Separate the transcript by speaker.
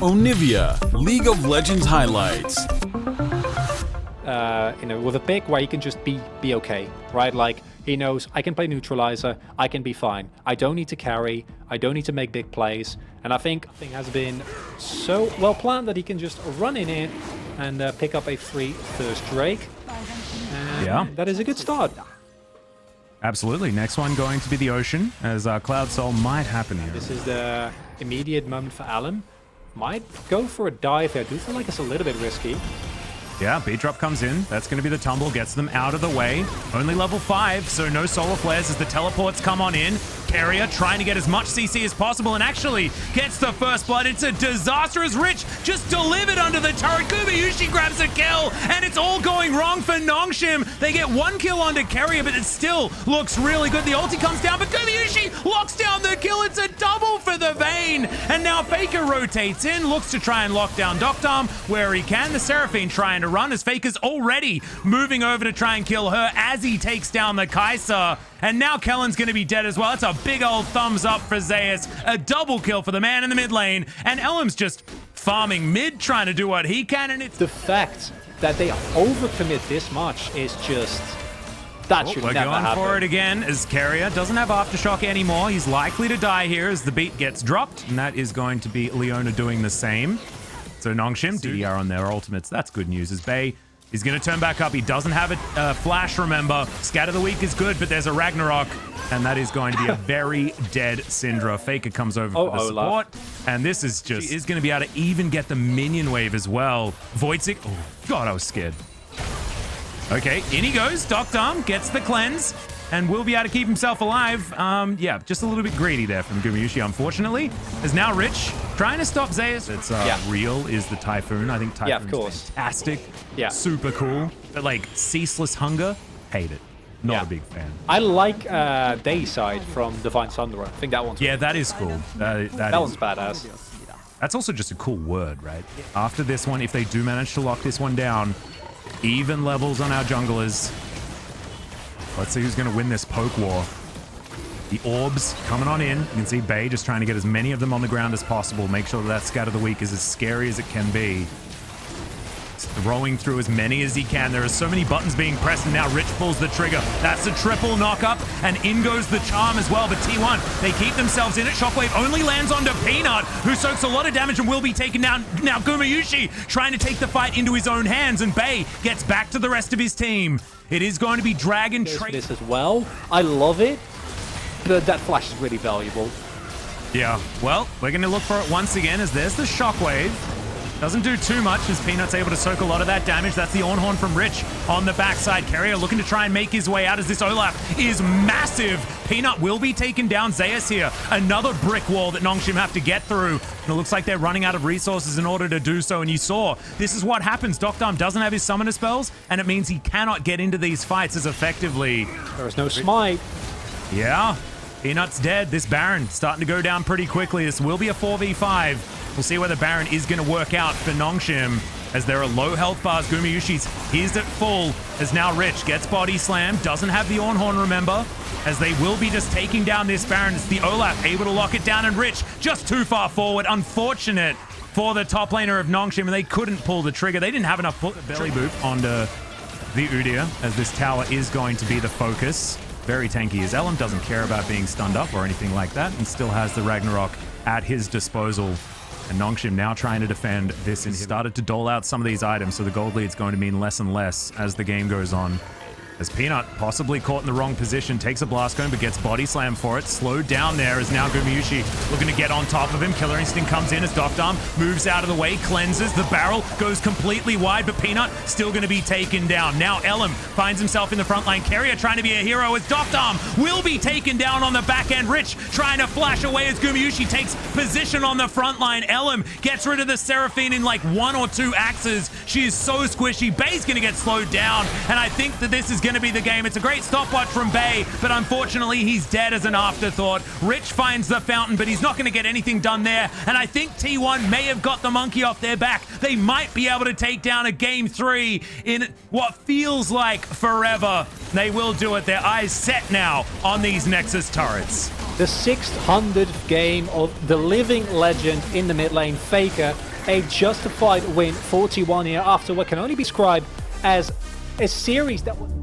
Speaker 1: Onivia, League of Legends highlights.
Speaker 2: With a pick where he can just be okay, right? Like, he knows I can play neutralizer, I can be fine. I don't need to carry, I don't need to make big plays. And I think thing has been so well planned that he can just run in it and pick up a free first Drake. And
Speaker 3: yeah,
Speaker 2: that is a good start.
Speaker 3: Absolutely. Next one going to be the Ocean, as Cloud Soul might happen here.
Speaker 2: This is the immediate moment for Allen. Might go for a dive here. I do feel like it's a little bit risky.
Speaker 3: Yeah, beat drop comes in. That's going to be the tumble, gets them out of the way. Only level 5, so no solar flares as the teleports come on in. Carrier trying to get as much CC as possible and actually gets the first blood. It's a disaster as Rich just delivered under the turret. Gumayushi grabs a kill, and it's all going wrong for Nongshim. They get 1 kill onto Carrier, but it still looks really good. The ulti comes down, but Gumayushi locks down the kill. It's a double for the Vayne. And now Faker rotates in, looks to try and lock down Doctom where he can. The Seraphine trying to run as Faker's already moving over to try and kill her as he takes down the Kai'Sa. And now Kellen's going to be dead as well. It's a big old thumbs up for Zeus. A double kill for the man in the mid lane. And Elm's just farming mid, trying to do what he can. And it's
Speaker 2: the fact that they overcommit this much is just... That should never happen.
Speaker 3: We're going for it again as Carrier doesn't have Aftershock anymore. He's likely to die here as the beat gets dropped. And that is going to be Leona doing the same. So Nongshim, DDR on their ultimates. That's good news as Bay is going to turn back up. He doesn't have a flash, remember. Scatter the Weak is good, but there's a Ragnarok. And that is going to be a very dead Syndra. Faker comes over for the support. And this is just... She is going to be able to even get the minion wave as well. Voitsick. Oh, God, I was scared. Okay, in he goes. Doctom gets the cleanse. And will be able to keep himself alive. Yeah, just a little bit greedy there from Gumayushi, unfortunately. Is now Rich trying to stop Zeus. It's real is the Typhoon. I think Typhoon's fantastic.
Speaker 2: Yeah.
Speaker 3: Super cool. But like Ceaseless Hunger, hate it. Not a big fan.
Speaker 2: I like Dayside from Divine Sunderer. I think that one's
Speaker 3: that is cool. That
Speaker 2: one's badass.
Speaker 3: That's also just a cool word, right? After this one, if they do manage to lock this one down, even levels on our junglers. Let's see who's going to win this poke war. The orbs coming on in. You can see Bay just trying to get as many of them on the ground as possible. Make sure that Scatter the Weak is as scary as it can be. He's throwing through as many as he can. There are so many buttons being pressed, and now Rich pulls the trigger. That's a triple knock-up, and in goes the charm as well. But T1, they keep themselves in it. Shockwave only lands onto Peanut, who soaks a lot of damage and will be taken down. Now Gumayushi trying to take the fight into his own hands, and Bay gets back to the rest of his team. It is going to be Dragon Trade.
Speaker 2: This as well. I love it. But that flash is really valuable.
Speaker 3: Yeah, well, we're going to look for it once again as there's the Shockwave. Doesn't do too much as Peanut's able to soak a lot of that damage. That's the Ornhorn from Rich on the backside. Carrier looking to try and make his way out as this Olaf is massive. Peanut will be taken down. Zeus here. Another brick wall that Nongshim have to get through. And it looks like they're running out of resources in order to do so. And you saw, this is what happens. Doctom doesn't have his summoner spells, and it means he cannot get into these fights as effectively.
Speaker 2: There is no smite.
Speaker 3: Yeah. Peanut's dead. This Baron starting to go down pretty quickly. This will be a 4v5. We'll see where the Baron is going to work out for Nongshim as there are low health bars. Gumayushi's he's at full as now Rich gets body slammed. Doesn't have the Ornhorn, remember, as they will be just taking down this Baron. It's the Olaf able to lock it down, and Rich just too far forward. Unfortunate for the top laner of Nongshim, and they couldn't pull the trigger. They didn't have enough belly boop onto the Udyr as this tower is going to be the focus. Very tanky as Elm doesn't care about being stunned up or anything like that, and still has the Ragnarok at his disposal. And Nongshim now trying to defend this and started to dole out some of these items, so the gold lead's going to mean less and less as the game goes on. As Peanut, possibly caught in the wrong position, takes a blast cone, but gets body slam for it. Slowed down there as now Gumayushi looking to get on top of him. Killer Instinct comes in as Doctom moves out of the way, cleanses. The barrel goes completely wide, but Peanut still going to be taken down. Now Elam finds himself in the front line. Carrier trying to be a hero as Doctom will be taken down on the back end. Rich trying to flash away as Gumayushi takes position on the front line. Elam gets rid of the Seraphine in like 1 or 2 axes. She is so squishy. Bay's going to get slowed down, and I think that this is going to be the game. It's a great stopwatch from Bay, but unfortunately he's dead as an afterthought. Rich finds the fountain, but he's not going to get anything done there, and I think T1 may have got the monkey off their back. They might be able to take down a game 3 in what feels like forever. They will do it. Their eyes set now on these Nexus turrets.
Speaker 2: The 600th game of the living legend in the mid lane, Faker, a justified win for T1 here after what can only be described as a series that was